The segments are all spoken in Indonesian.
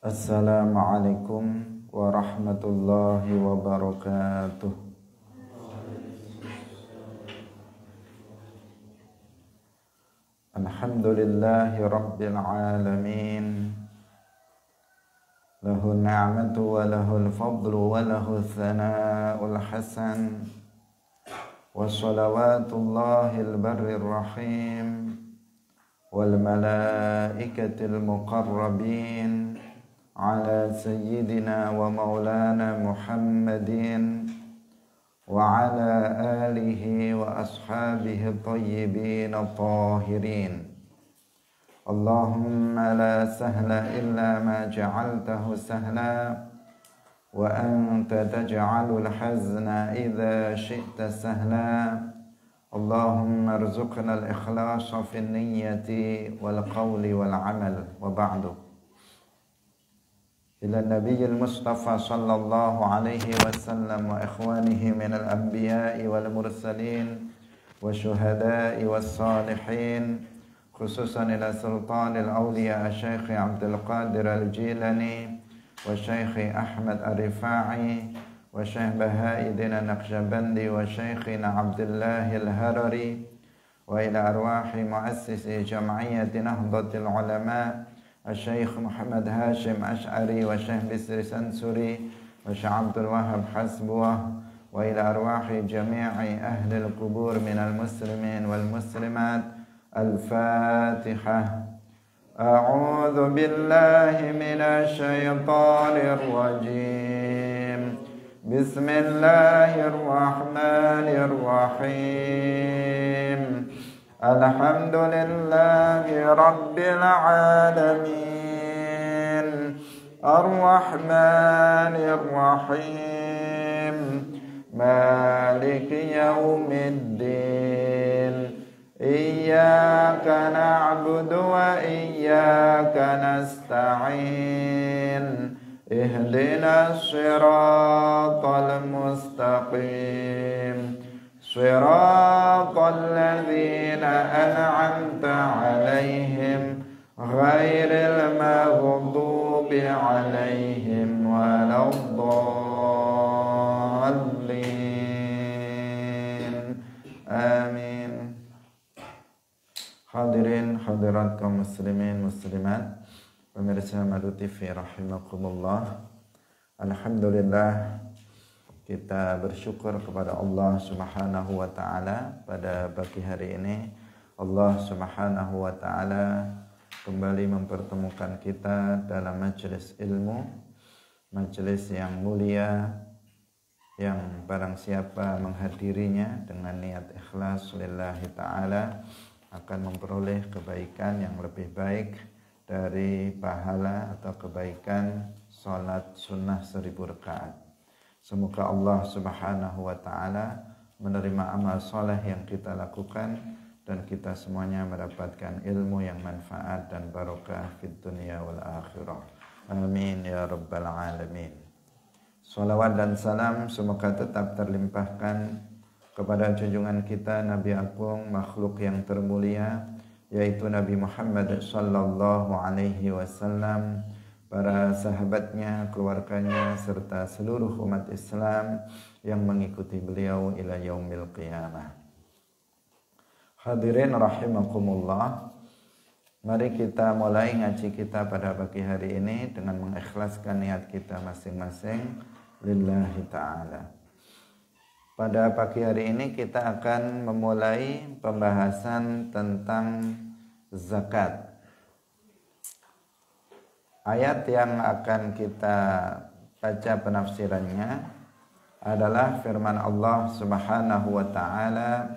Assalamualaikum warahmatullahi wabarakatuh. Alhamdulillahi rabbil alamin. Lahu ni'matu wa lahul fadlu wa lahu thana'ul hasan. Wa salawatullahil barrir rahim wal malaikatil muqarrabin ala sayyidina wa maulana Muhammadin wa ala alihi wa ashabihi tayyibin tahirin. Allahumma la sahla illa ma ja'altahu sahla wa anta taj'alul hazna idza syi'ta sahla. Allahumma arzuqna al-ikhlasa fi niyyati wal qawli wal amal wa ba'du. Ila nabiyil mustafa sallallahu alaihi wasallam wa ikhwanihi minal anbiya'i wal mursalin wa syuhada'i was salihin, khususan ila sultanil awliya Syekh Abdul Qadir al-Jilani wa Syekh Ahmad ar-Rifa'i wa Syekh Baha'iddin an-Naqsyabandi wa Syekhina Abdullah al-Harari wa ila arwahi muassisi jam'iyyati Nahdlatul Ulama Syekh Muhammad Hashim Ash'ari wa Syekh Bisri Sansuri wa Syekh Abdul Wahab Hasbuah wa ila arwahi jami'i ahli al-qubur minal muslimin wal muslimat. Al-Fatihah. A'udzu billahi minasy syaithanir rajim. Bismillahirrahmanirrahim. Alhamdulillahi rabbil alamin. Ar-Rahmanir Rahim. Maliki yaumiddin. Iyyaka na'budu wa iyyaka nasta'in. Ihdinas siratal mustaqim. Siratal ladzina an'amta 'alaihim ghairil maghdubi 'alaihim waladdallin. Amin. Hadirin hadirat kaum muslimin muslimat, pemirsa Madu TV rahimakumullah. Alhamdulillah, kita bersyukur kepada Allah Subhanahu wa taala pada pagi hari ini. Allah Subhanahu wa taala kembali mempertemukan kita dalam majelis ilmu, majelis yang mulia, yang barang siapa menghadirinya dengan niat ikhlas lillahi taala akan memperoleh kebaikan yang lebih baik dari pahala atau kebaikan salat sunnah 1000 rakaat. Semoga Allah Subhanahu wa taala menerima amal soleh yang kita lakukan dan kita semuanya mendapatkan ilmu yang manfaat dan barokah fid dunya wal akhirah. Amin ya rabbal alamin. Salawat dan salam semoga tetap terlimpahkan kepada junjungan kita Nabi Agung, makhluk yang termulia, yaitu Nabi Muhammad sallallahu alaihi wasallam, para sahabatnya, keluarganya, serta seluruh umat Islam yang mengikuti beliau ila yaumil qiyamah. Hadirin rahimakumullah, mari kita mulai ngaji kita pada pagi hari ini dengan mengikhlaskan niat kita masing-masing lillahi ta'ala. Pada pagi hari ini kita akan memulai pembahasan tentang zakat. Ayat yang akan kita baca penafsirannya adalah firman Allah Subhanahu wa taala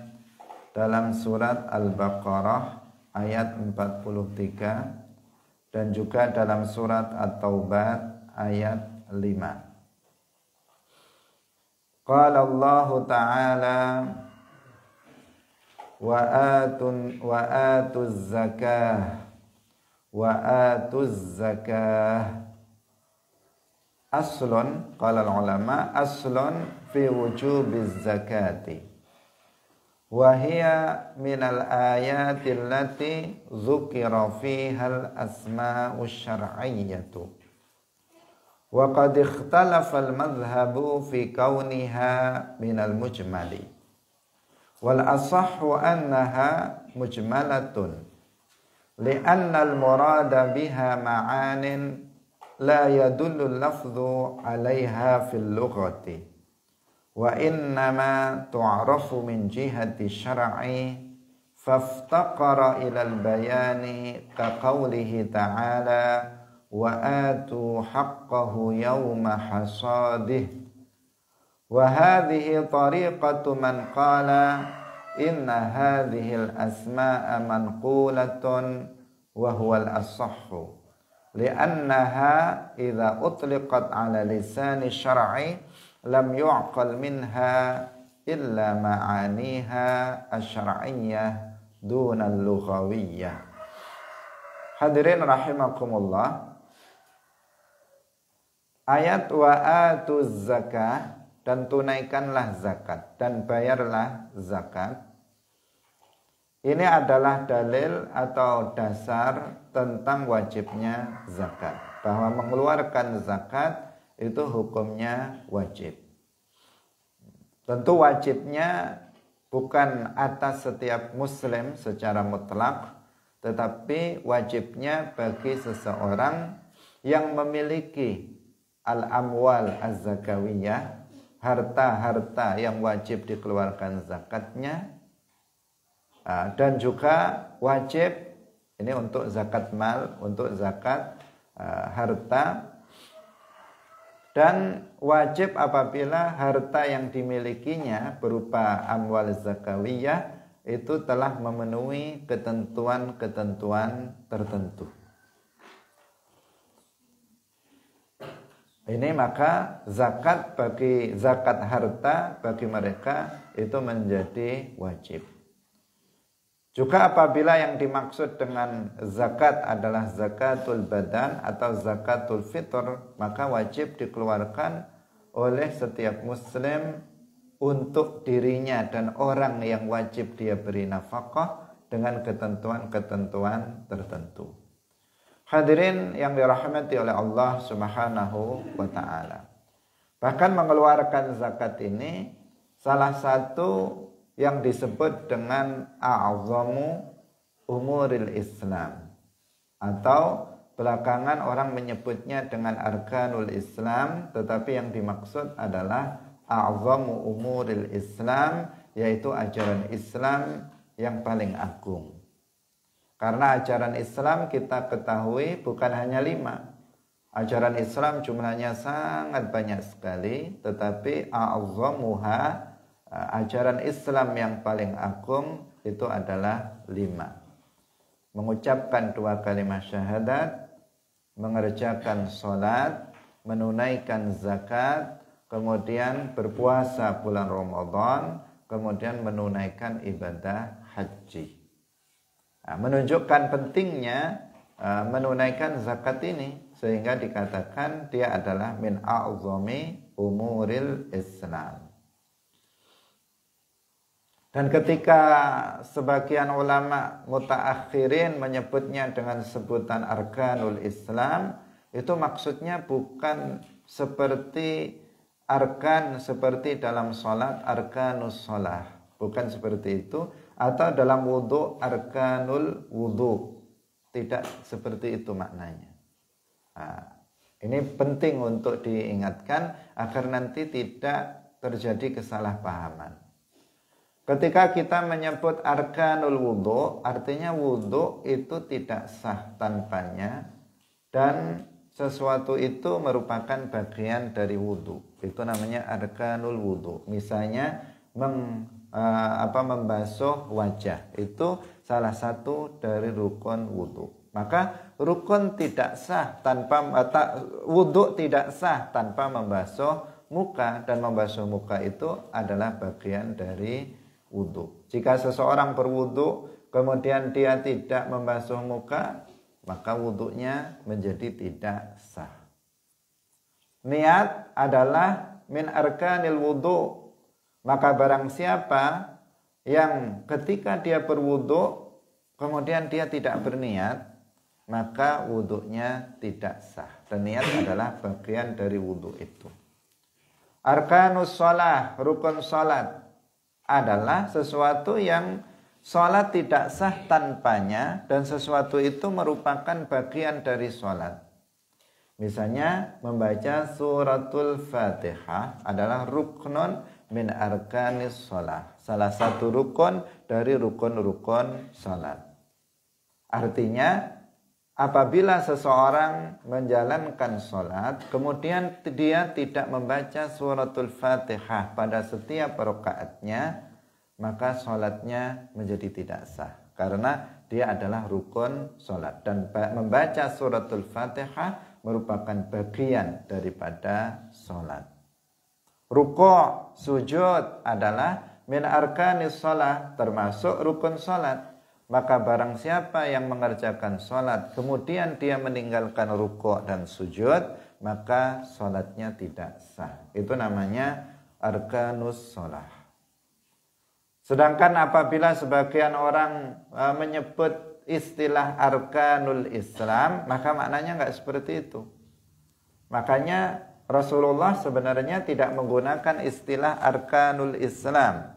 dalam surat Al-Baqarah ayat 43 dan juga dalam surat At-Taubah ayat 5. Qala Allah ta'ala wa atuz zakah aslun, qala ulama aslun fi wujubiz zakati wa hiya minal ayatil lati dzukira fihal asma'us syar'iyyatu Wa qad ikhtalafa al-madhhabu fi kauniha minal mujmali. Wal asahhu annaha mujmalatun. Li'anna al-murada biha ma'anin la yadullu al-lafdhu 'alayha fil lughati. Wa innama tu'rafu min jihati syar'i faftaqara ila al-bayani ka qawlihi ta'ala wa atu haqqahu yawma hasadih. Wa hadhihi tariqatu man qala inna hadhihi al-asma'a manqulatun wa huwa al-asahhu li'annaha idza utliqat ala lisani syar'i lam yu'qal minha illa ma'aniha asy-syar'iyyah duna al-lughawiyyah. Hadirin rahimakumullah. Ayat wa atuz zakah, dan tunaikanlah zakat dan bayarlah zakat, ini adalah dalil atau dasar tentang wajibnya zakat, bahwa mengeluarkan zakat itu hukumnya wajib. Tentu wajibnya bukan atas setiap muslim secara mutlak, tetapi wajibnya bagi seseorang yang memiliki al-amwal az-zakawiyah, harta-harta yang wajib dikeluarkan zakatnya, dan juga wajib ini untuk zakat mal, untuk zakat harta, dan wajib apabila harta yang dimilikinya berupa amwal zakawiyah itu telah memenuhi ketentuan-ketentuan tertentu. Ini maka zakat harta bagi mereka itu menjadi wajib. Juga apabila yang dimaksud dengan zakat adalah zakatul badan atau zakatul fitr, maka wajib dikeluarkan oleh setiap muslim untuk dirinya dan orang yang wajib dia beri nafkah dengan ketentuan-ketentuan tertentu. Hadirin yang dirahmati oleh Allah Subhanahu wa ta'ala. Bahkan mengeluarkan zakat ini salah satu yang disebut dengan a'zamu umuril Islam, atau belakangan orang menyebutnya dengan arkanul Islam, tetapi yang dimaksud adalah a'zamu umuril Islam, yaitu ajaran Islam yang paling agung. Karena ajaran Islam kita ketahui bukan hanya 5. Ajaran Islam jumlahnya sangat banyak sekali, tetapi a'zamuha, ajaran Islam yang paling agung itu adalah 5. Mengucapkan 2 kalimat syahadat, mengerjakan sholat, menunaikan zakat, kemudian berpuasa bulan Ramadan, kemudian menunaikan ibadah haji. Menunjukkan pentingnya menunaikan zakat ini, sehingga dikatakan dia adalah min a'zami umuril Islam. Dan ketika sebagian ulama mutaakhirin menyebutnya dengan sebutan arkanul Islam, itu maksudnya bukan seperti arkan seperti dalam salat arkanus shalah, bukan seperti itu, atau dalam wudu arkanul wudu, tidak seperti itu maknanya. Ini penting untuk diingatkan agar nanti tidak terjadi kesalahpahaman. Ketika kita menyebut arkanul wudu, artinya wudu itu tidak sah tanpanya, dan sesuatu itu merupakan bagian dari wudu. Itu namanya arkanul wudu. Misalnya membasuh wajah, itu salah satu dari rukun wudu. Maka rukun tidak sah tanpa wudu tidak sah tanpa membasuh muka, dan membasuh muka itu adalah bagian dari wudu. Jika seseorang berwudu kemudian dia tidak membasuh muka, maka wudunya menjadi tidak sah. Niat adalah min arkanil wudu. Maka barang siapa yang ketika dia berwudu kemudian dia tidak berniat, maka wudhunya tidak sah. Dan niat adalah bagian dari wudhu itu. Arkanus sholah, rukun sholat adalah sesuatu yang sholat tidak sah tanpanya, dan sesuatu itu merupakan bagian dari sholat. Misalnya membaca suratul Fatihah adalah ruknun min arkanis sholah, salah satu rukun dari rukun-rukun sholat. Artinya apabila seseorang menjalankan sholat, kemudian dia tidak membaca suratul Fatihah pada setiap rakaatnya, maka sholatnya menjadi tidak sah. Karena dia adalah rukun sholat. Dan membaca suratul Fatihah merupakan bagian daripada sholat. Ruku', sujud adalah min arkanis sholat, termasuk rukun sholat. Maka barang siapa yang mengerjakan sholat kemudian dia meninggalkan ruku' dan sujud, maka sholatnya tidak sah. Itu namanya arkanus sholah. Sedangkan apabila sebagian orang menyebut istilah arkanul Islam, maka maknanya enggak seperti itu. Makanya Rasulullah sebenarnya tidak menggunakan istilah arkanul Islam.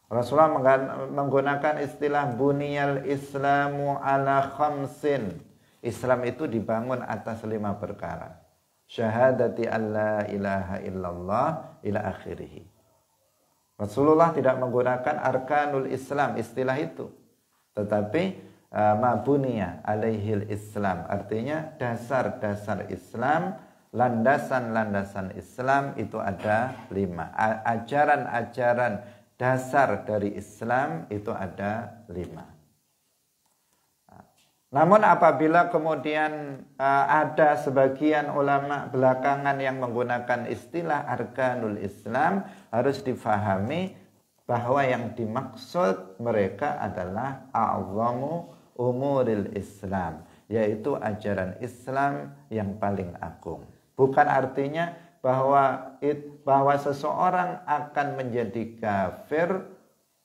Rasulullah menggunakan istilah buniyal islamu ala khamsin. Islam itu dibangun atas 5 perkara. Syahadati an la ilaha illallah ila akhirih. Rasulullah tidak menggunakan arkanul Islam, istilah itu. Tetapi mabuniya alaihil Islam, artinya dasar-dasar Islam, landasan-landasan Islam itu ada 5. Ajaran-ajaran dasar dari Islam itu ada 5. Namun apabila kemudian ada sebagian ulama belakangan yang menggunakan istilah arkanul Islam, harus difahami bahwa yang dimaksud mereka adalah a'zamu umuril Islam, yaitu ajaran Islam yang paling agung. Bukan artinya bahwa seseorang akan menjadi kafir,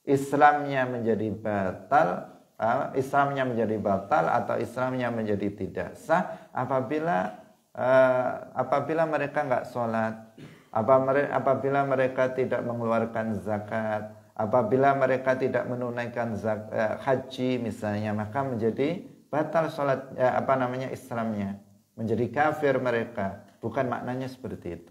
Islamnya menjadi batal, atau Islamnya menjadi tidak sah apabila mereka enggak sholat, apabila mereka tidak mengeluarkan zakat, apabila mereka tidak menunaikan haji misalnya, maka menjadi batal sholat Islamnya, menjadi kafir mereka. Bukan maknanya seperti itu.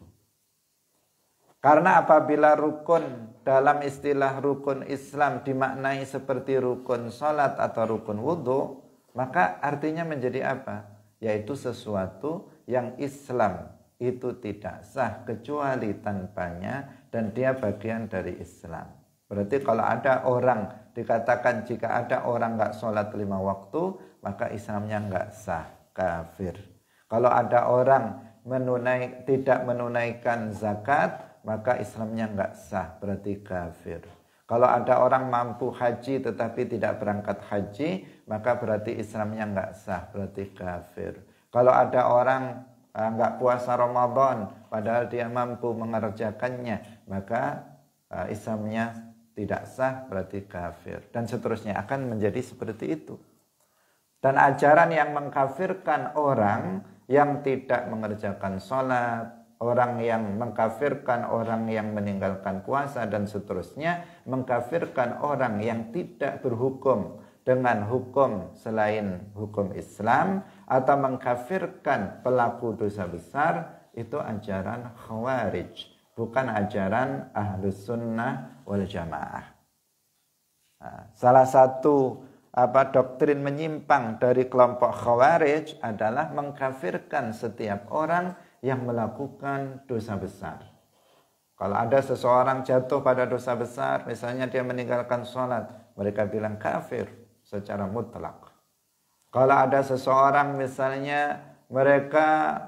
Karena apabila rukun dalam istilah rukun Islam dimaknai seperti rukun sholat atau rukun wudhu, maka artinya menjadi apa? Yaitu sesuatu yang Islam itu tidak sah kecuali tanpanya, dan dia bagian dari Islam. Berarti kalau ada orang, dikatakan jika ada orang enggak sholat 5 waktu, maka Islamnya enggak sah, kafir. Kalau ada orang tidak menunaikan zakat, maka Islamnya enggak sah, berarti kafir. Kalau ada orang mampu haji tetapi tidak berangkat haji, maka berarti Islamnya enggak sah, berarti kafir. Kalau ada orang enggak puasa Ramadan padahal dia mampu mengerjakannya, maka Islamnya tidak sah, berarti kafir. Dan seterusnya akan menjadi seperti itu. Dan ajaran yang mengkafirkan orang yang tidak mengerjakan sholat, orang yang mengkafirkan orang yang meninggalkan puasa, dan seterusnya, mengkafirkan orang yang tidak berhukum dengan hukum selain hukum Islam, atau mengkafirkan pelaku dosa besar, itu ajaran Khawarij, bukan ajaran Ahlus Sunnah wal Jamaah. Salah satu doktrin menyimpang dari kelompok Khawarij adalah mengkafirkan setiap orang yang melakukan dosa besar. Kalau ada seseorang jatuh pada dosa besar, misalnya dia meninggalkan sholat, mereka bilang kafir secara mutlak. Kalau ada seseorang misalnya mereka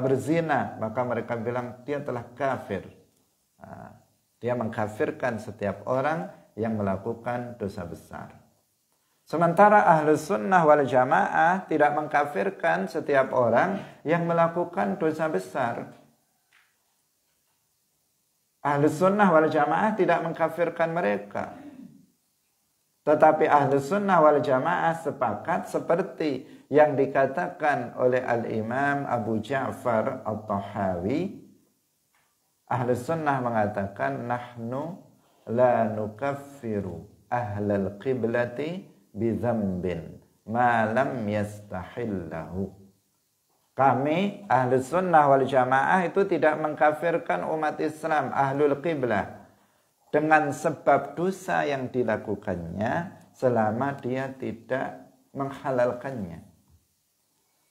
berzina, maka mereka bilang dia telah kafir. Dia mengkafirkan setiap orang yang melakukan dosa besar. Sementara Ahlus Sunnah wal Jamaah tidak mengkafirkan setiap orang yang melakukan dosa besar. Ahlus Sunnah wal Jamaah tidak mengkafirkan mereka. Tetapi Ahlus Sunnah wal Jamaah sepakat seperti yang dikatakan oleh Al-Imam Abu Ja'far At-Tahawi, Ahlus Sunnah mengatakan nahnu la nukaffiru ahlal qiblati bidzambin ma lam yastahillahu. Kami Ahlus Sunnah wal Jamaah itu tidak mengkafirkan umat Islam Ahlul Qiblah dengan sebab dosa yang dilakukannya selama dia tidak menghalalkannya.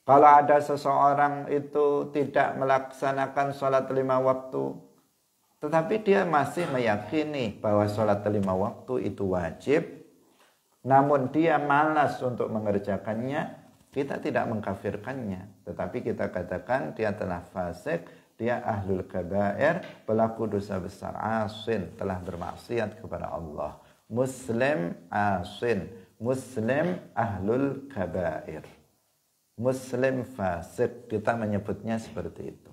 Kalau ada seseorang itu tidak melaksanakan sholat 5 waktu, tetapi dia masih meyakini bahwa sholat 5 waktu itu wajib, namun dia malas untuk mengerjakannya, kita tidak mengkafirkannya, tetapi kita katakan dia telah fasik, dia ahlul kabair, pelaku dosa besar, asin, telah bermaksiat kepada Allah. Muslim asin, Muslim ahlul kabair, Muslim fasik, kita menyebutnya seperti itu.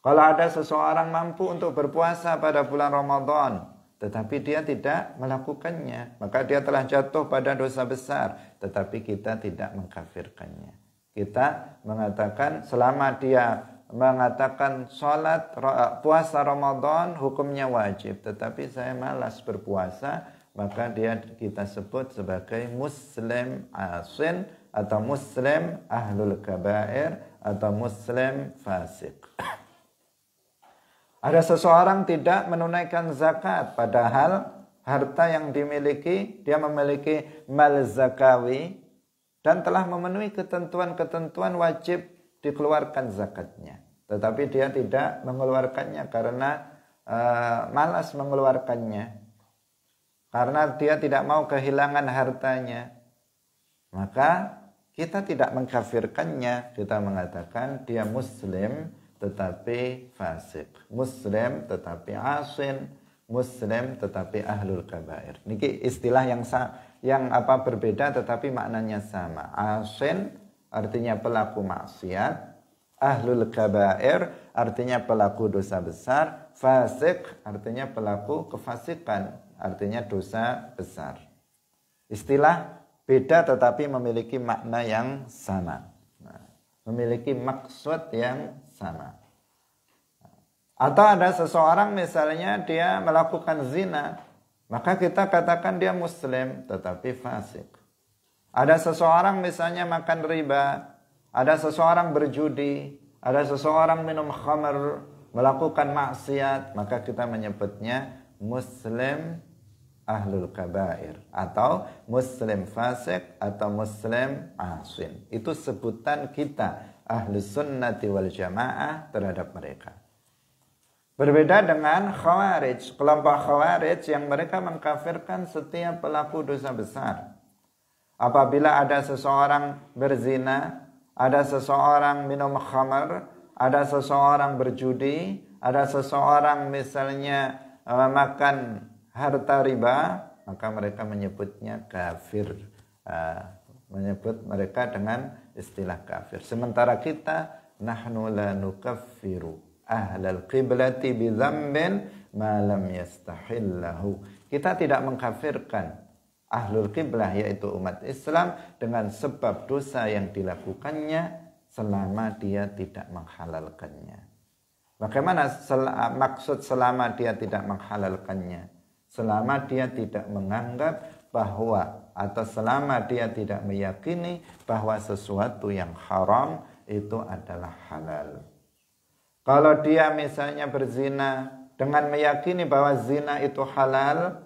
Kalau ada seseorang mampu untuk berpuasa pada bulan Ramadan, tetapi dia tidak melakukannya, maka dia telah jatuh pada dosa besar, tetapi kita tidak mengkafirkannya. Kita mengatakan selama dia mengatakan sholat puasa Ramadan hukumnya wajib, tetapi saya malas berpuasa, maka kita sebut sebagai Muslim asin atau Muslim ahlul kabair atau Muslim fasik. Ada seseorang tidak menunaikan zakat, padahal harta yang dimiliki, dia memiliki mal zakawi dan telah memenuhi ketentuan-ketentuan wajib dikeluarkan zakatnya. Tetapi dia tidak mengeluarkannya karena malas mengeluarkannya. Karena dia tidak mau kehilangan hartanya. Maka kita tidak mengkafirkannya, kita mengatakan dia muslim tetapi fasik, muslim tetapi asin, muslim tetapi ahlul kabair. Niki istilah yang berbeda tetapi maknanya sama. Asin artinya pelaku maksiat, ahlul kabair artinya pelaku dosa besar, fasik artinya pelaku kefasikan, artinya dosa besar. Istilah beda tetapi memiliki makna yang sama. Memiliki maksud yang sama. Atau ada seseorang misalnya dia melakukan zina, maka kita katakan dia muslim tetapi fasik. Ada seseorang misalnya makan riba, ada seseorang berjudi, ada seseorang minum khamr, melakukan maksiat, maka kita menyebutnya muslim ahlul kabair atau muslim fasik atau muslim asin. Itu sebutan kita Ahlus Sunnati wal Jamaah terhadap mereka. Berbeda dengan Khawarij, kelompok Khawarij yang mereka mengkafirkan setiap pelaku dosa besar. Apabila ada seseorang berzina, ada seseorang minum khamr, ada seseorang berjudi, ada seseorang misalnya makan harta riba, maka mereka menyebutnya kafir. Menyebut mereka dengan istilah kafir. Sementara kita nahnu la nukaffiru ahlal qiblati bi dzambin ma lam yastahillahu. Kita tidak mengkafirkan ahlul qiblah yaitu umat Islam dengan sebab dosa yang dilakukannya selama dia tidak menghalalkannya. Bagaimana maksud selama dia tidak menghalalkannya? Selama dia tidak menganggap bahwa atau selama dia tidak meyakini bahwa sesuatu yang haram itu adalah halal. Kalau dia misalnya berzina dengan meyakini bahwa zina itu halal,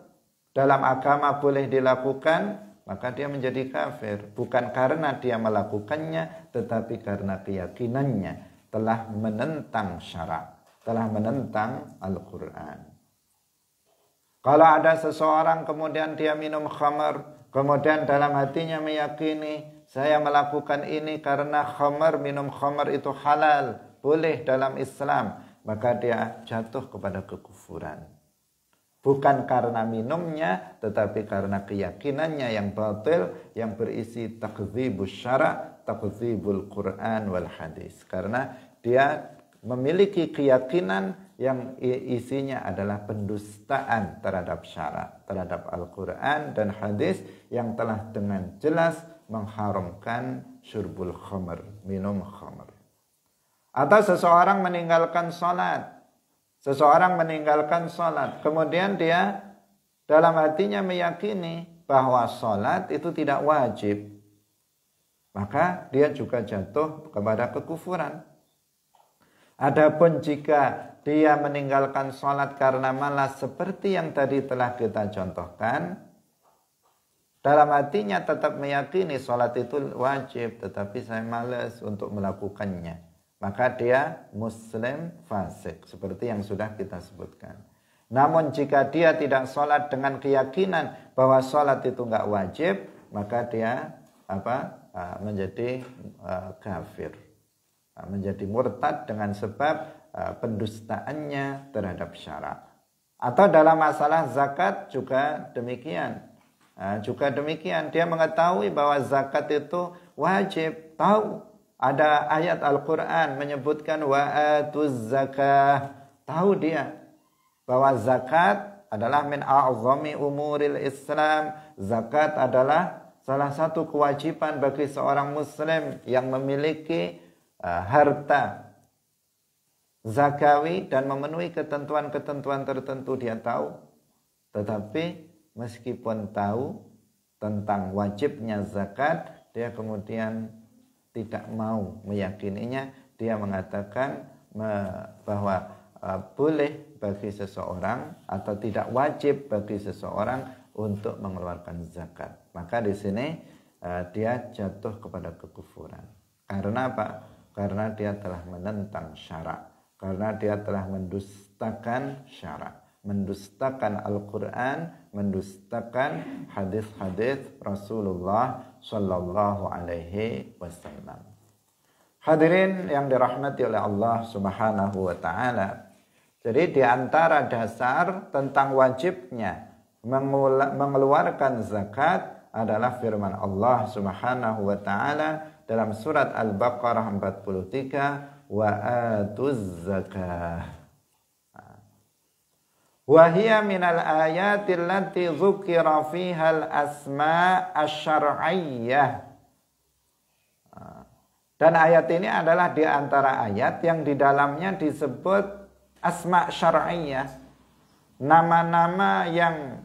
dalam agama boleh dilakukan, maka dia menjadi kafir. Bukan karena dia melakukannya, tetapi karena keyakinannya telah menentang syarak, telah menentang Al-Quran. Kalau ada seseorang kemudian dia minum khamar, kemudian dalam hatinya meyakini saya melakukan ini karena khamar, minum khamar itu halal, boleh dalam Islam, maka dia jatuh kepada kekufuran. Bukan karena minumnya, tetapi karena keyakinannya yang batil, yang berisi takdzibus syara', takdzibul Quran wal hadis. Karena dia memiliki keyakinan yang isinya adalah pendustaan terhadap syarak, terhadap Al-Quran dan hadis yang telah dengan jelas mengharamkan syurbul khamr, minum khamr. Atau seseorang meninggalkan salat. Seseorang meninggalkan salat, kemudian dia dalam hatinya meyakini bahwa salat itu tidak wajib, maka dia juga jatuh kepada kekufuran. Adapun jika dia meninggalkan salat karena malas seperti yang tadi telah kita contohkan, dalam hatinya tetap meyakini salat itu wajib, tetapi saya malas untuk melakukannya, maka dia muslim fasik, seperti yang sudah kita sebutkan. Namun jika dia tidak sholat dengan keyakinan bahwa sholat itu enggak wajib, maka dia menjadi kafir, menjadi murtad dengan sebab pendustaannya terhadap syarak. Atau dalam masalah zakat juga demikian. Dia mengetahui bahwa zakat itu wajib, tahu ada ayat Al-Quran menyebutkan wa'atuz zakah. Tahu dia bahwa zakat adalah min a'zami umuril Islam. Zakat adalah salah satu kewajiban bagi seorang muslim yang memiliki harta zakawi dan memenuhi ketentuan-ketentuan tertentu, dia tahu. Tetapi meskipun tahu tentang wajibnya zakat, dia kemudian tidak mau meyakininya. Dia mengatakan bahwa boleh bagi seseorang atau tidak wajib bagi seseorang untuk mengeluarkan zakat. Maka di sini dia jatuh kepada kekufuran. Karena apa? Karena dia telah menentang syarak. Karena dia telah mendustakan syarak, mendustakan Al-Quran, mendustakan hadis-hadis Rasulullah Sallallahu Alaihi Wasallam. Hadirin yang dirahmati oleh Allah Subhanahu Wa Taala. Jadi di antara dasar tentang wajibnya mengeluarkan zakat adalah firman Allah Subhanahu Wa Taala dalam surat Al-Baqarah 43, wa atuz zakah. Wahia minal ayatil lati dzukira fihal asma asy-syar'iyyah. Dan ayat ini adalah di antara ayat yang di dalamnya disebut asma syar'iyyah, nama-nama yang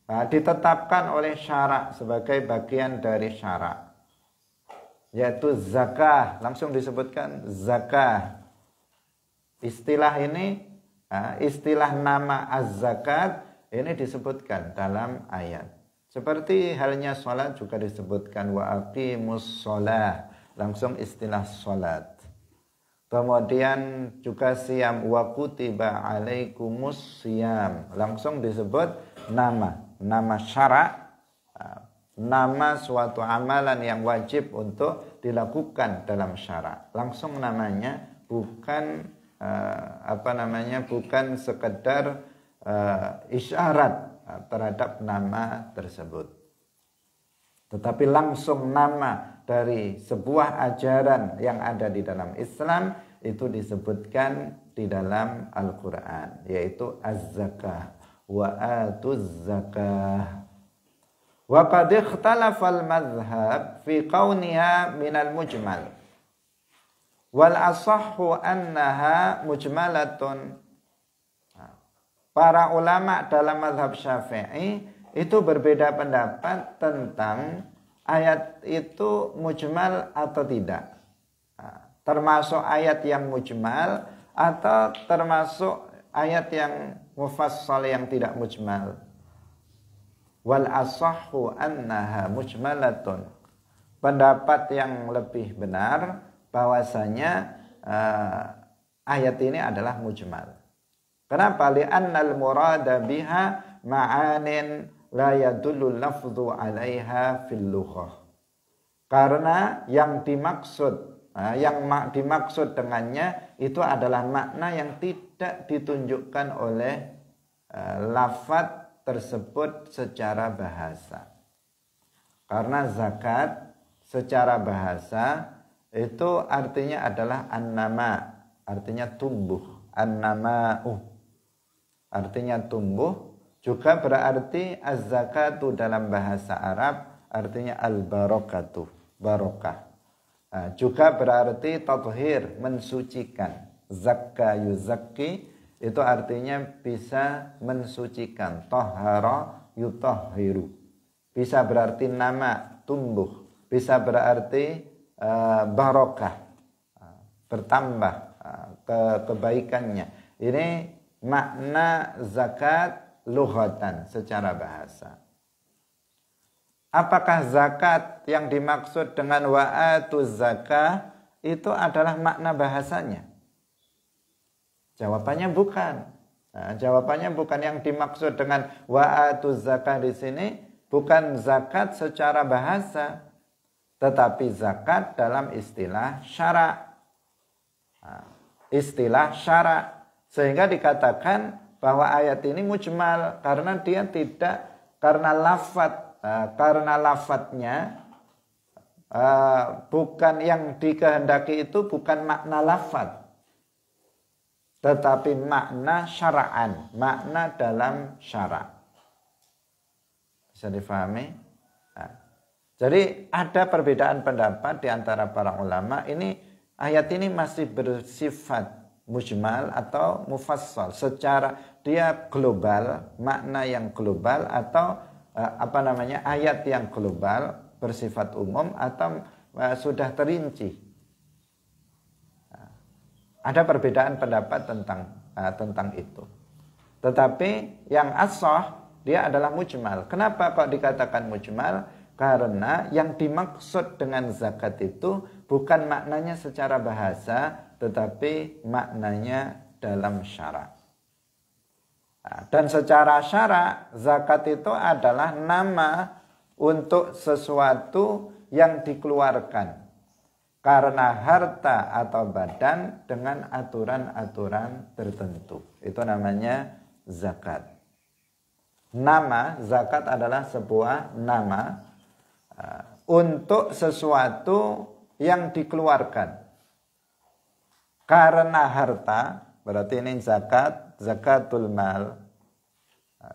ditetapkan oleh syarak sebagai bagian dari syarak, yaitu zakah. Langsung disebutkan zakah. Istilah ini, istilah nama az-zakat ini disebutkan dalam ayat. Seperti halnya sholat juga disebutkan wa aqimus sholah, langsung istilah sholat. Kemudian juga siyam wa kutiba alaikumus siyam, langsung disebut nama syarak, nama suatu amalan yang wajib untuk dilakukan dalam syarak. Langsung namanya, bukan bukan sekedar isyarat terhadap nama tersebut, tetapi langsung nama dari sebuah ajaran yang ada di dalam Islam itu disebutkan di dalam Al-Quran, yaitu az-zakah, wa atuz zakah. Wa qad ikhtalafa al-madhhab fi kauniha minal mujmal, wal asahhu annaha mujmalatun. Para ulama dalam mazhab Syafi'i itu berbeda pendapat tentang ayat itu mujmal atau tidak. Termasuk ayat yang mujmal atau termasuk ayat yang mufassal yang tidak mujmal. Wal asahhu annaha mujmalatun. Pendapat yang lebih benar bahwasanya ayat ini adalah mujmal. Kenapa? Li'annal murada biha ma'anin la yadullu lafdhu 'alaiha fil lughah. Karena yang dimaksud dengannya itu adalah makna yang tidak ditunjukkan oleh lafaz tersebut secara bahasa. Karena zakat secara bahasa itu artinya adalah an-nama, artinya tumbuh. An-nama'u artinya tumbuh. Juga berarti az-zakatu dalam bahasa Arab artinya al-barakatuh, barokah. Juga berarti tathhir, mensucikan. Zakka yuzakki itu artinya bisa mensucikan. Tahhara yutahhiru. Bisa berarti nama, tumbuh. Bisa berarti barokah, bertambah kebaikannya. Ini makna zakat lughatan secara bahasa. Apakah zakat yang dimaksud dengan wa'atuz zakah itu adalah makna bahasanya? Jawabannya bukan. Jawabannya bukan. Yang dimaksud dengan wa'atuz zakah di sini bukan zakat secara bahasa, tetapi zakat dalam istilah syara. Istilah syara. Sehingga dikatakan bahwa ayat ini mujmal karena dia tidak, karena lafadznya bukan yang dikehendaki, itu bukan makna lafadz, tetapi makna syara'an, makna dalam syara'. Bisa difahami? Jadi ada perbedaan pendapat di antara para ulama. Ini ayat ini masih bersifat mujmal atau mufassal, secara dia global, makna yang global, atau ayat yang global bersifat umum, atau sudah terinci. Ada perbedaan pendapat tentang itu. Tetapi yang as-shah dia adalah mujmal. Kenapa kok dikatakan mujmal? Karena yang dimaksud dengan zakat itu bukan maknanya secara bahasa, tetapi maknanya dalam syara'. Dan secara syara' zakat itu adalah nama untuk sesuatu yang dikeluarkan karena harta atau badan dengan aturan-aturan tertentu. Itu namanya zakat. Nama zakat adalah sebuah nama untuk sesuatu yang dikeluarkan karena harta. Berarti ini zakatul mal,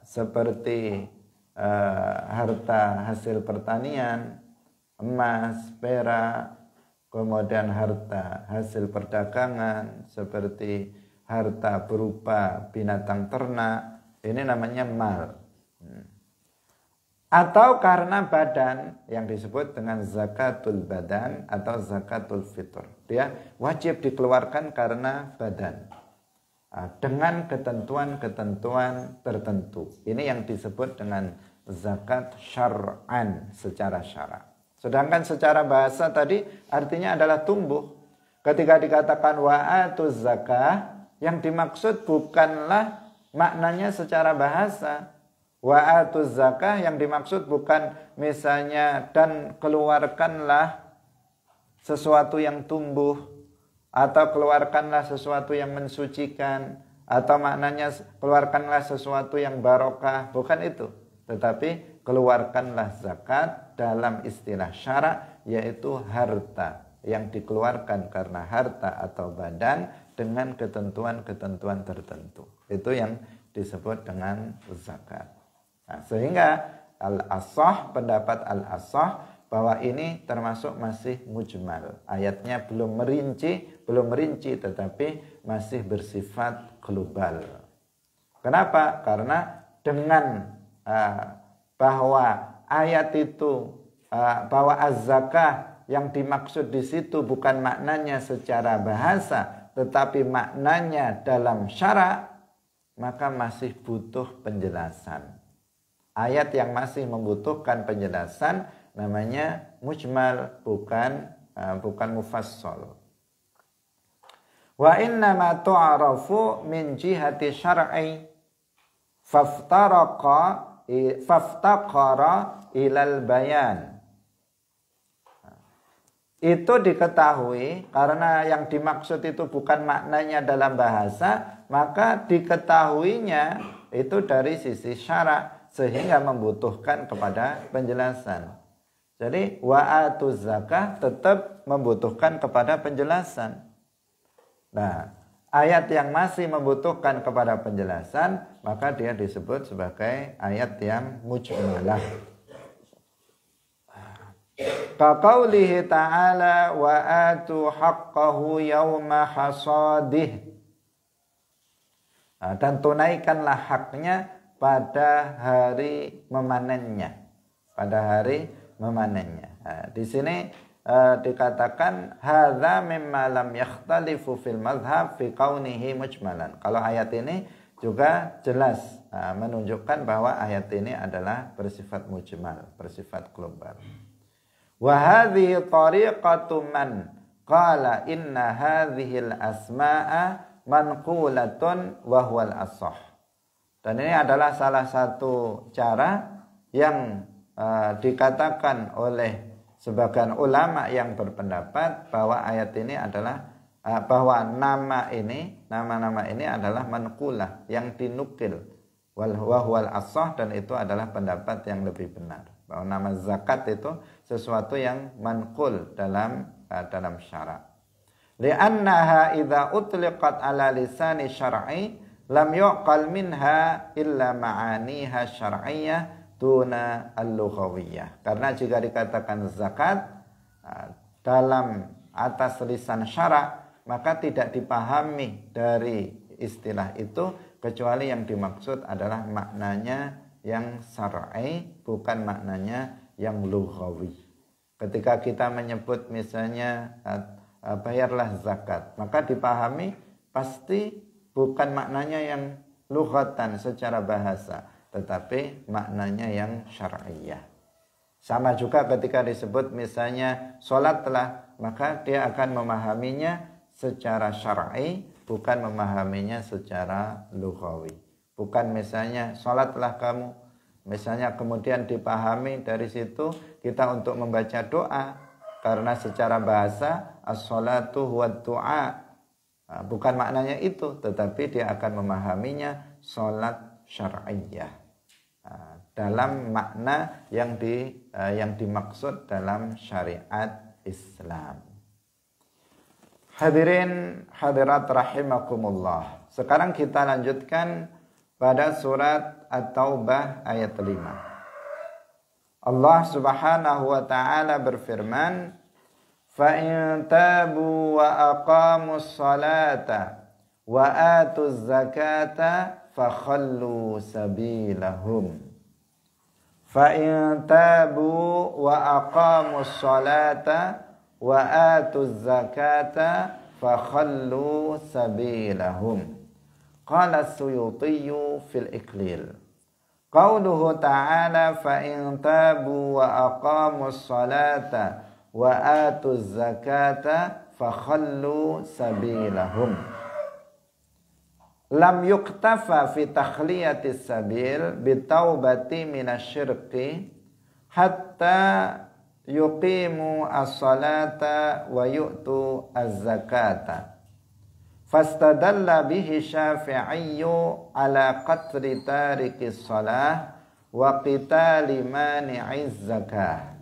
seperti harta hasil pertanian, emas, perak, kemudian harta hasil perdagangan, seperti harta berupa binatang ternak, ini namanya mal. Atau karena badan, yang disebut dengan zakatul badan atau zakatul fitr. Dia wajib dikeluarkan karena badan, dengan ketentuan-ketentuan tertentu. Ini yang disebut dengan zakat syar'an, secara syara'. Sedangkan secara bahasa tadi artinya adalah tumbuh. Ketika dikatakan wa'atuz zakah, yang dimaksud bukanlah maknanya secara bahasa. Wa'atuz zakah yang dimaksud bukan misalnya dan keluarkanlah sesuatu yang tumbuh, atau keluarkanlah sesuatu yang mensucikan, atau maknanya keluarkanlah sesuatu yang barokah. Bukan itu. Tetapi keluarkanlah zakat dalam istilah syara', yaitu harta yang dikeluarkan karena harta atau badan dengan ketentuan-ketentuan tertentu. Itu yang disebut dengan zakat. Nah, sehingga al-ashah, pendapat al-ashah bahwa ini termasuk masih mujmal. Ayatnya belum merinci, tetapi masih bersifat global. Kenapa? Karena dengan bahwa ayat itu, bahwa az-zakah yang dimaksud di situ bukan maknanya secara bahasa, tetapi maknanya dalam syara', maka masih butuh penjelasan. Ayat yang masih membutuhkan penjelasan namanya mujmal, bukan mufassal. Wa inna ma tu'arafu min jihati syar'i faftaqara ilal bayan. Itu diketahui karena yang dimaksud itu bukan maknanya dalam bahasa, maka diketahuinya itu dari sisi syara', sehingga membutuhkan kepada penjelasan. Jadi wa'atuz zakah tetap membutuhkan kepada penjelasan. Nah, ayat yang masih membutuhkan kepada penjelasan, maka dia disebut sebagai ayat yang mujmalah. Ka qaulihi ta'ala wa atu haqqahu yawma hasadih. Dan tunaikanlah haknya pada hari memanennya. Pada hari memanennya. Di sini dikatakan hadza mimma lam yakhtalifu fil madhhab fi kaunihi mujmalan. Kalau ayat ini juga jelas menunjukkan bahwa ayat ini adalah bersifat mujmal, bersifat global. Wa hadhihi tariqatu man qala inna hadhil asma'a manqulatun wa huwal ashah. Dan ini adalah salah satu cara yang dikatakan oleh sebagian ulama yang berpendapat bahwa ayat ini adalah bahwa nama-nama ini adalah manqulah, yang dinukil, wa huwal ashah, dan itu adalah pendapat yang lebih benar. Bahwa nama zakat itu sesuatu yang manqul dalam syarak. Li'annaha idza utliqat ala lisani syar'i lam yuqal minha illa ma'aniha syar'iyyah duna al-lughawiyyah. Karena jika dikatakan zakat dalam atas lisan syarak, maka tidak dipahami dari istilah itu kecuali yang dimaksud adalah maknanya yang syar'i, bukan maknanya yang lughawi. Ketika kita menyebut misalnya bayarlah zakat, maka dipahami pasti bukan maknanya yang lughatan secara bahasa, tetapi maknanya yang syar'iyah. Sama juga ketika disebut misalnya sholatlah, maka dia akan memahaminya secara syar'i, bukan memahaminya secara lughawi. Bukan misalnya sholatlah kamu, misalnya kemudian dipahami dari situ kita untuk membaca doa, karena secara bahasa as-sholatu huwa du'a. Bukan maknanya itu, tetapi dia akan memahaminya sholat syar'iyah dalam makna yang dimaksud dalam syariat Islam. Hadirin hadirat rahimakumullah. Sekarang kita lanjutkan pada surat At-Taubah ayat 5. Allah Subhanahu wa taala berfirman, "Fa in tabu wa aqamus salata wa atuz zakata fakhallu sabilahum." Fa in tabu wa aqamus salata wa atuz zakata fakhallu sabilahum. Qala as-Suyuti fil Iqlil. Qauluhu ta'ala fa in tabu wa aqamus salata wa atuz zakata fakhallu sabilahum. Lam yuktafa fi takhliyatis sabil bitaubati minasyirki hatta yuqimu as-salata wa yu'tu az-zakata. Fastadalla bihi Syafi'iyyu ala qatri tarikis salah wa qitali mani'iz zakah.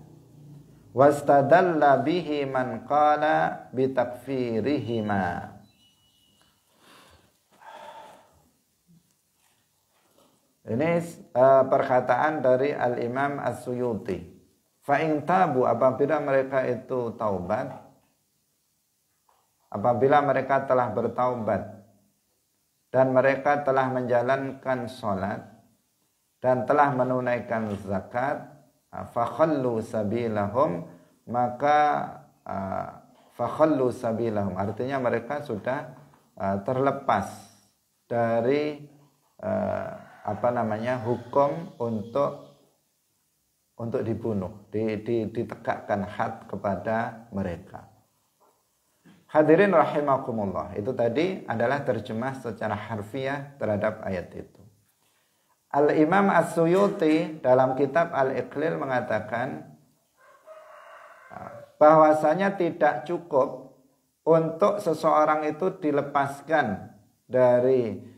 Wastadalla bihi man qala bitakfirihima. Ini perkataan dari Al-Imam As-Suyuti. Fa'in tabu, apabila mereka itu taubat, apabila mereka telah bertaubat dan mereka telah menjalankan sholat dan telah menunaikan zakat, fakhallu sabilahum, maka fakhallu sabilahum artinya mereka sudah terlepas dari hukum untuk dibunuh, ditegakkan had kepada mereka. Hadirin rahimakumullah, itu tadi adalah terjemah secara harfiah terhadap ayat itu. Al-Imam As-Suyuti dalam kitab Al-Iqlil mengatakan bahwasanya tidak cukup untuk seseorang itu dilepaskan dari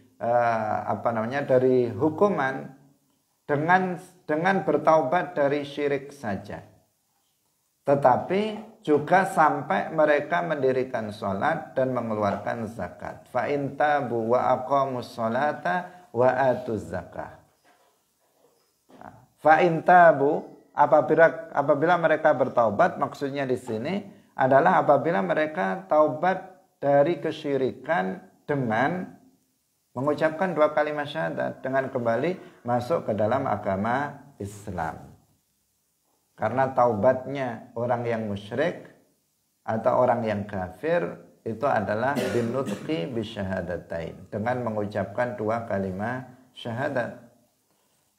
dari hukuman dengan bertaubat dari syirik saja, tetapi juga sampai mereka mendirikan sholat dan mengeluarkan zakat. Fa in tabu wa aqamus sholata wa atuz zakah. Fa in tabu, apabila mereka bertaubat, maksudnya di sini adalah apabila mereka taubat dari kesyirikan dengan mengucapkan 2 kalimat syahadat, dengan kembali masuk ke dalam agama Islam. Karena taubatnya orang yang musyrik atau orang yang kafir itu adalah binutqi bisyahadatain, dengan mengucapkan 2 kalimat syahadat.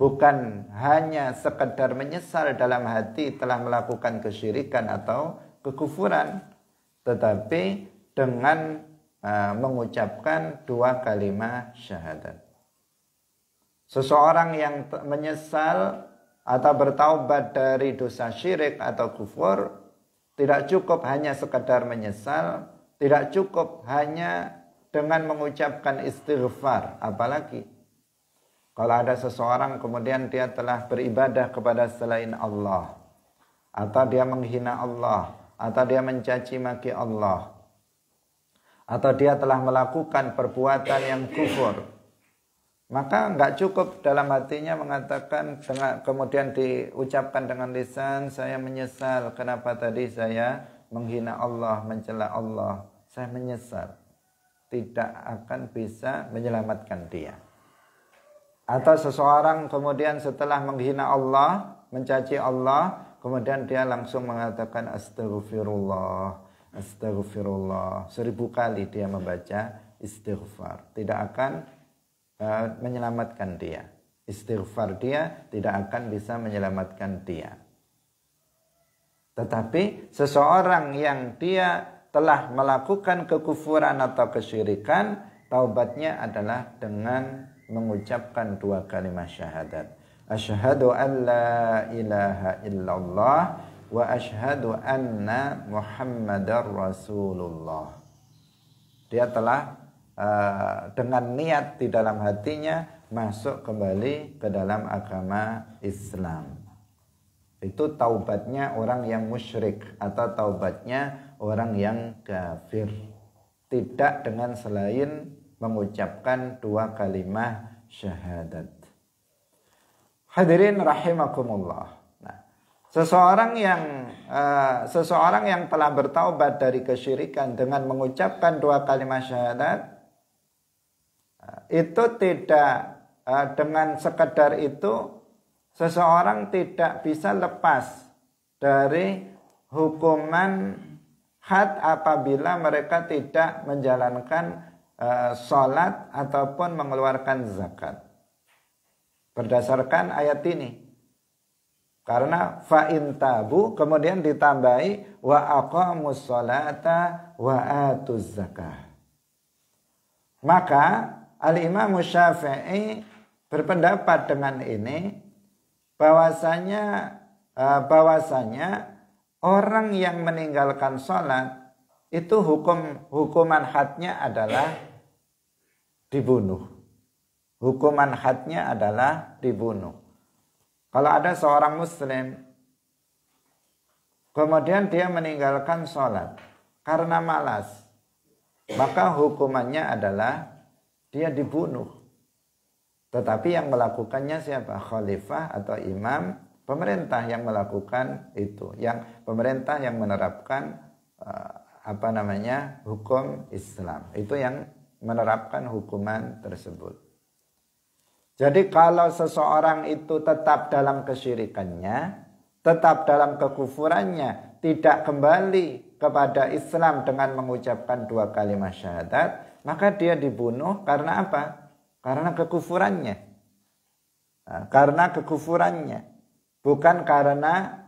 Bukan hanya sekedar menyesal dalam hati telah melakukan kesyirikan atau kekufuran, tetapi dengan mengucapkan 2 kalimat syahadat. Seseorang yang menyesal atau bertaubat dari dosa syirik atau kufur, tidak cukup hanya sekedar menyesal, tidak cukup hanya dengan mengucapkan istighfar. Apalagi kalau ada seseorang kemudian dia telah beribadah kepada selain Allah, atau dia menghina Allah, atau dia mencaci maki Allah, atau dia telah melakukan perbuatan yang kufur, maka enggak cukup dalam hatinya mengatakan, kemudian diucapkan dengan lisan, saya menyesal kenapa tadi saya menghina Allah, mencela Allah, saya menyesal. Tidak akan bisa menyelamatkan dia. Atau seseorang kemudian setelah menghina Allah, mencaci Allah, kemudian dia langsung mengatakan astaghfirullah, astaghfirullah. 1000 kali dia membaca istighfar. Tidak akan menyelamatkan dia. Istighfar dia tidak akan bisa menyelamatkan dia. Tetapi seseorang yang dia telah melakukan kekufuran atau kesyirikan, taubatnya adalah dengan mengucapkan 2 kalimat syahadat. Asyhadu an la ilaha illallah wa asyhadu anna Muhammadar Rasulullah. Dia telah dengan niat di dalam hatinya masuk kembali ke dalam agama Islam. Itu taubatnya orang yang musyrik atau taubatnya orang yang kafir. Tidak dengan selain mengucapkan 2 kalimat syahadat. Hadirin rahimakumullah. Nah, seseorang yang telah bertaubat dari kesyirikan dengan mengucapkan 2 kalimat syahadat, itu tidak dengan sekedar itu seseorang tidak bisa lepas dari hukuman had apabila mereka tidak menjalankan sholat ataupun mengeluarkan zakat. Berdasarkan ayat ini. Karena fa'in tabu kemudian ditambahi wa aqamus sholata wa atuz zakah. Maka Al-Imam Syafi'i berpendapat dengan ini bahwasanya orang yang meninggalkan sholat itu hukuman hadnya adalah dibunuh. Hukuman hadnya adalah dibunuh. Kalau ada seorang muslim kemudian dia meninggalkan sholat karena malas, maka hukumannya adalah dia dibunuh. Tetapi yang melakukannya siapa? Khalifah atau imam, pemerintah yang melakukan itu. Yang pemerintah yang menerapkan hukum Islam. Itu yang menerapkan hukuman tersebut. Jadi kalau seseorang itu tetap dalam kesyirikannya, tetap dalam kekufurannya, tidak kembali kepada Islam dengan mengucapkan 2 kalimat syahadat, maka dia dibunuh karena apa? Karena kekufurannya. Karena kekufurannya. Bukan karena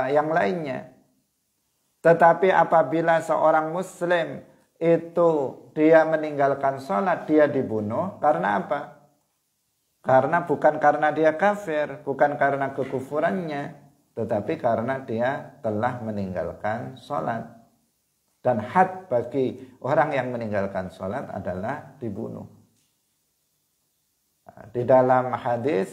yang lainnya. Tetapi apabila seorang muslim itu dia meninggalkan sholat, dia dibunuh karena apa? Bukan karena dia kafir, bukan karena kekufurannya, tetapi karena dia telah meninggalkan sholat. Dan had bagi orang yang meninggalkan sholat adalah dibunuh. Di dalam hadis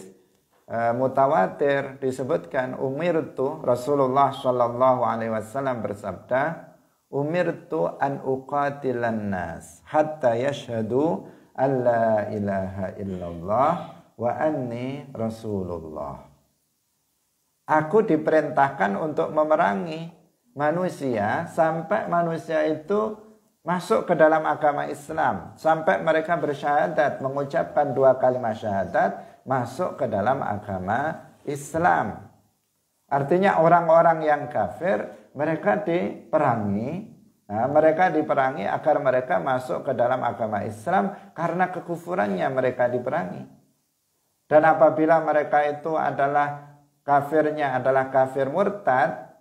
mutawatir disebutkan, umirtu, Rasulullah Shallallahu Alaihi Wasallam bersabda, umirtu an uqatilan nas hatta yashhadu an la ilaha illallah wa anni Rasulullah. Aku diperintahkan untuk memerangi manusia sampai manusia itu masuk ke dalam agama Islam, sampai mereka bersyahadat, mengucapkan 2 kalimat syahadat, masuk ke dalam agama Islam. Artinya orang-orang yang kafir mereka diperangi, mereka diperangi agar mereka masuk ke dalam agama Islam karena kekufurannya mereka diperangi. Dan apabila mereka itu adalah kafirnya adalah kafir murtad,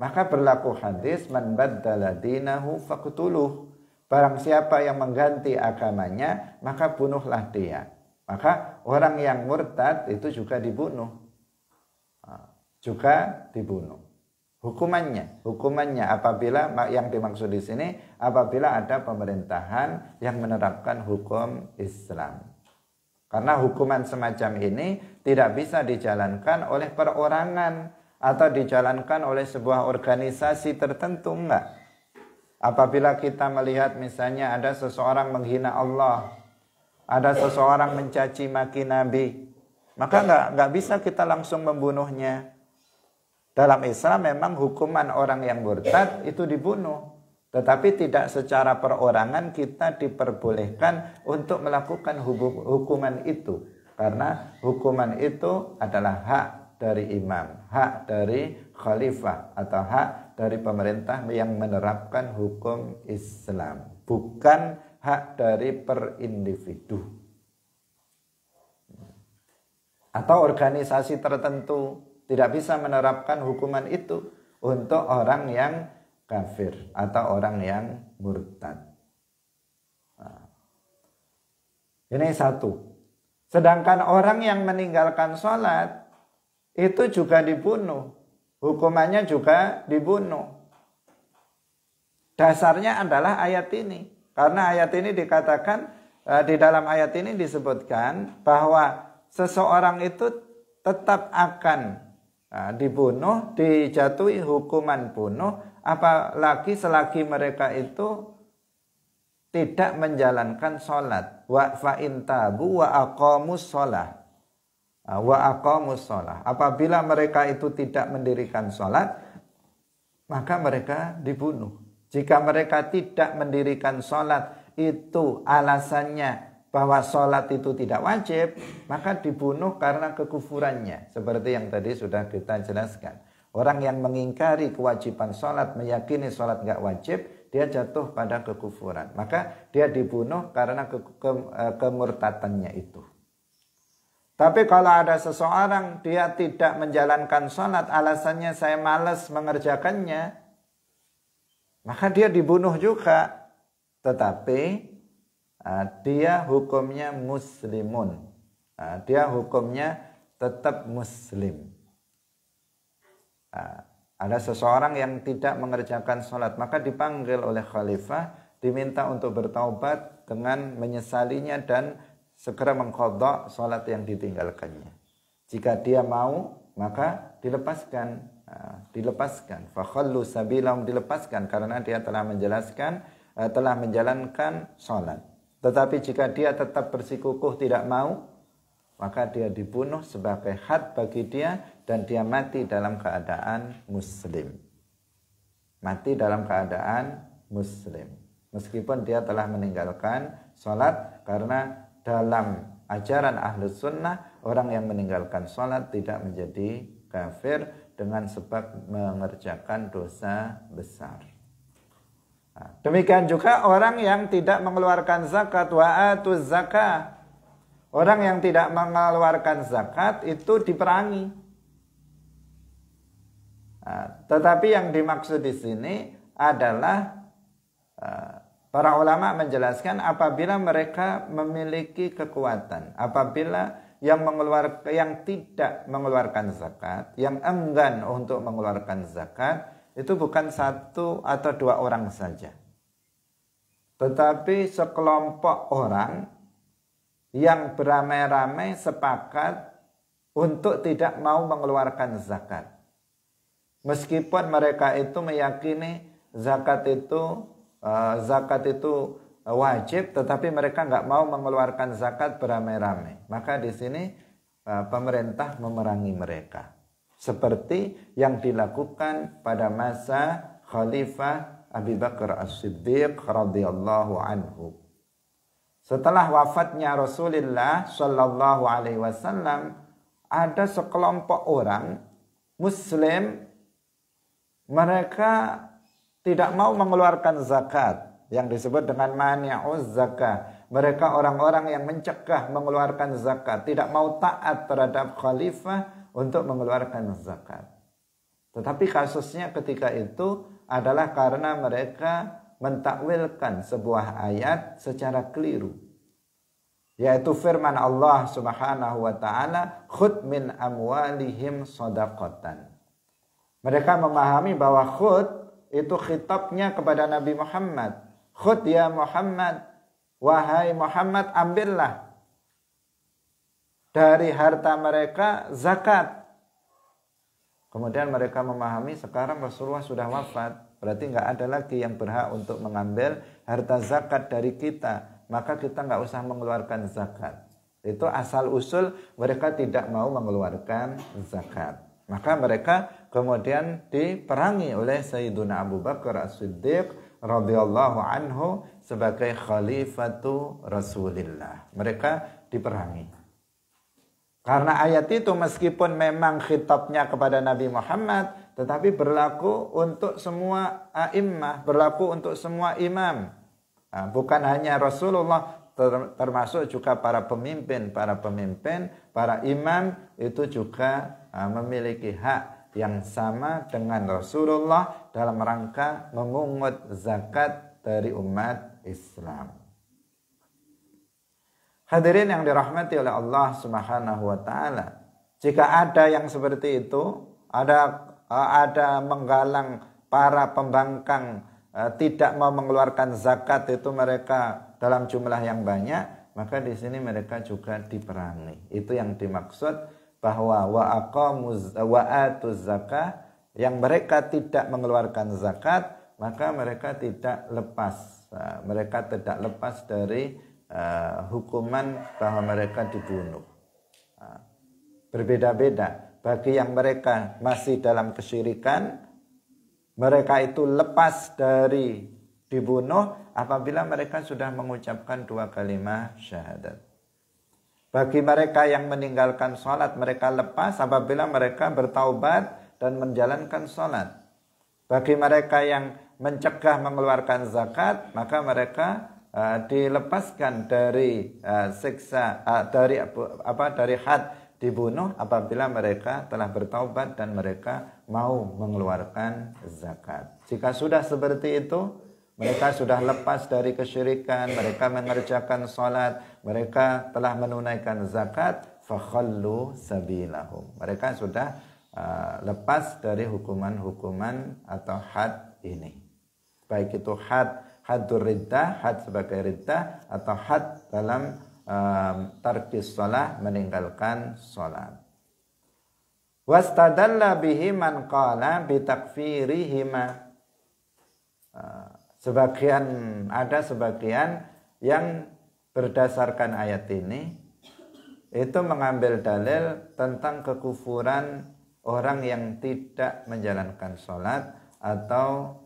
maka berlaku hadis man baddala dinahu faqtuluh. Barang siapa yang mengganti agamanya, maka bunuhlah dia. Maka orang yang murtad itu juga dibunuh. Juga dibunuh. Hukumannya apabila yang dimaksud di sini apabila ada pemerintahan yang menerapkan hukum Islam. Karena hukuman semacam ini tidak bisa dijalankan oleh perorangan atau dijalankan oleh sebuah organisasi tertentu, enggak. Apabila kita melihat misalnya ada seseorang menghina Allah, ada seseorang mencaci maki Nabi, maka enggak bisa kita langsung membunuhnya. Dalam Islam memang hukuman orang yang murtad itu dibunuh. Tetapi tidak secara perorangan kita diperbolehkan untuk melakukan hukuman itu. Karena hukuman itu adalah hak dari imam, hak dari khalifah atau hak dari pemerintah yang menerapkan hukum Islam, bukan hak dari per individu atau organisasi tertentu tidak bisa menerapkan hukuman itu untuk orang yang kafir atau orang yang murtad. Ini satu. Sedangkan orang yang meninggalkan sholat itu juga dibunuh. Hukumannya juga dibunuh. Dasarnya adalah ayat ini. Karena ayat ini dikatakan, di dalam ayat ini disebutkan bahwa seseorang itu tetap akan dibunuh, dijatuhi hukuman bunuh, apalagi selagi mereka itu tidak menjalankan sholat. Wa fa'in tabu wa aqamus sholat. Wa aqamus sholat. Apabila mereka itu tidak mendirikan sholat, maka mereka dibunuh. Jika mereka tidak mendirikan sholat, itu alasannya bahwa sholat itu tidak wajib, maka dibunuh karena kekufurannya. Seperti yang tadi sudah kita jelaskan. Orang yang mengingkari kewajiban sholat, meyakini sholat nggak wajib, dia jatuh pada kekufuran. Maka dia dibunuh karena kemurtadannya itu. Tapi kalau ada seseorang, dia tidak menjalankan sholat, alasannya saya malas mengerjakannya, maka dia dibunuh juga. Tetapi dia hukumnya muslimun. Dia hukumnya tetap muslim. Ada seseorang yang tidak mengerjakan sholat, maka dipanggil oleh khalifah, diminta untuk bertaubat dengan menyesalinya dan segera mengqadha sholat yang ditinggalkannya. Jika dia mau, maka dilepaskan. Fakhallu sabilahum, dilepaskan karena dia telah menjalankan sholat. Tetapi jika dia tetap bersikukuh tidak mau, maka dia dibunuh sebagai had bagi dia dan dia mati dalam keadaan muslim. Mati dalam keadaan muslim. Meskipun dia telah meninggalkan sholat, karena dalam ajaran Ahlus Sunnah orang yang meninggalkan sholat tidak menjadi kafir dengan sebab mengerjakan dosa besar. Demikian juga orang yang tidak mengeluarkan zakat, wa atuz zakah. Orang yang tidak mengeluarkan zakat itu diperangi. Tetapi yang dimaksud di sini adalah para ulama menjelaskan apabila mereka memiliki kekuatan, apabila yang tidak mengeluarkan zakat, yang enggan untuk mengeluarkan zakat, itu bukan satu atau dua orang saja, tetapi sekelompok orang yang beramai-ramai sepakat untuk tidak mau mengeluarkan zakat. Meskipun mereka itu meyakini zakat itu wajib, tetapi mereka nggak mau mengeluarkan zakat beramai-ramai. Maka di sini pemerintah memerangi mereka seperti yang dilakukan pada masa Khalifah Abu Bakar As-Siddiq radhiyallahu anhu. Setelah wafatnya Rasulullah sallallahu alaihi wasallam, ada sekelompok orang Muslim, mereka tidak mau mengeluarkan zakat yang disebut dengan mani'uz zakah. Mereka orang-orang yang mencegah mengeluarkan zakat, tidak mau taat terhadap khalifah untuk mengeluarkan zakat. Tetapi kasusnya ketika itu adalah karena mereka mentakwilkan sebuah ayat secara keliru, yaitu firman Allah Subhanahu wa taala, khudh min amwalihim shadaqatan. Mereka memahami bahwa khudh itu khitabnya kepada Nabi Muhammad. Khudh ya Muhammad, wahai Muhammad, ambillah dari harta mereka zakat. Kemudian mereka memahami sekarang Rasulullah sudah wafat, berarti nggak ada lagi yang berhak untuk mengambil harta zakat dari kita, maka kita nggak usah mengeluarkan zakat. Itu asal usul mereka tidak mau mengeluarkan zakat. Maka mereka kemudian diperangi oleh Sayyiduna Abu Bakar As-Siddiq radhiyallahu anhu sebagai khalifatu Rasulillah. Mereka diperangi. Karena ayat itu meskipun memang khitabnya kepada Nabi Muhammad, tetapi berlaku untuk semua a'immah, berlaku untuk semua imam. Nah, bukan hanya Rasulullah, termasuk juga para pemimpin, para imam itu juga memiliki hak yang sama dengan Rasulullah dalam rangka memungut zakat dari umat Islam. Hadirin yang dirahmati oleh Allah Subhanahu wa taala, jika ada yang seperti itu, ada menggalang para pembangkang tidak mau mengeluarkan zakat itu mereka dalam jumlah yang banyak, maka di sini mereka juga diperangi. Itu yang dimaksud bahwa wa atuz zakah, yang mereka tidak mengeluarkan zakat, maka mereka tidak lepas dari hukuman bahwa mereka dibunuh. Berbeda-beda. Bagi yang mereka masih dalam kesyirikan, mereka itu lepas dari dibunuh apabila mereka sudah mengucapkan 2 kalimat syahadat. Bagi mereka yang meninggalkan sholat, mereka lepas apabila mereka bertaubat dan menjalankan sholat. Bagi mereka yang mencegah mengeluarkan zakat, maka mereka dilepaskan dari siksa dari had dibunuh apabila mereka telah bertaubat dan mereka mau mengeluarkan zakat. Jika sudah seperti itu, mereka sudah lepas dari kesyirikan, mereka mengerjakan salat, mereka telah menunaikan zakat, fakhallu sabilahum. Mereka sudah lepas dari hukuman-hukuman atau had ini. Baik itu haddur riddah, had sebagai riddah, atau had dalam tarkis shalah, meninggalkan salat. Wastadalla bihi man qala bi takfirihima. Ada sebagian yang berdasarkan ayat ini itu mengambil dalil tentang kekufuran orang yang tidak menjalankan salat atau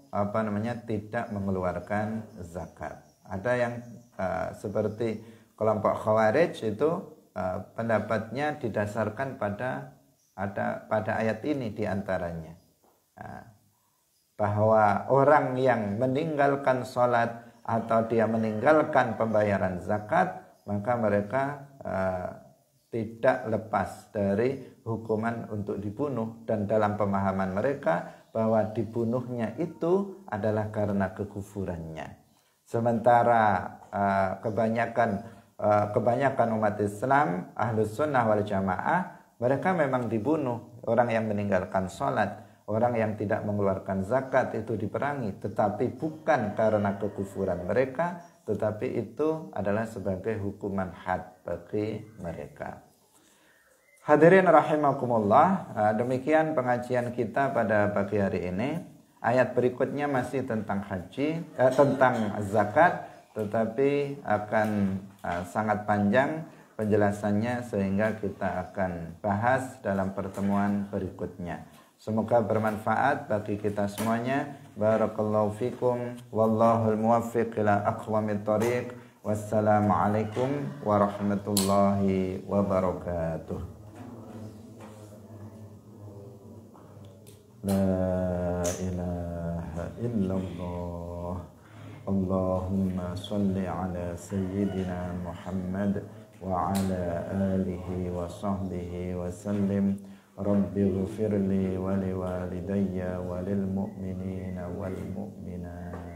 tidak mengeluarkan zakat. Ada yang seperti kelompok Khawarij itu pendapatnya didasarkan pada ayat ini diantaranya, bahwa orang yang meninggalkan salat atau dia meninggalkan pembayaran zakat, maka mereka tidak lepas dari hukuman untuk dibunuh, dan dalam pemahaman mereka bahwa dibunuhnya itu adalah karena kekufurannya. Sementara kebanyakan umat Islam Ahlus Sunnah wal Jamaah, mereka memang dibunuh. Orang yang meninggalkan sholat, orang yang tidak mengeluarkan zakat itu diperangi, tetapi bukan karena kekufuran mereka, tetapi itu adalah sebagai hukuman had bagi mereka. Hadirin rahimakumullah, demikian pengajian kita pada pagi hari ini. Ayat berikutnya masih tentang tentang zakat, tetapi akan sangat panjang penjelasannya sehingga kita akan bahas dalam pertemuan berikutnya. Semoga bermanfaat bagi kita semuanya. Barakallahu fikum wallahul muwaffiq ila aqwamit thoriq. Wassalamualaikum warahmatullahi wabarakatuh. La ilaha illallah. Allahumma salli ala sayyidina Muhammad wa ala alihi wa sahbihi wa sallim. Rabbi ghfirli wa liwalidayya wa lil mu'minina wal mu'minat.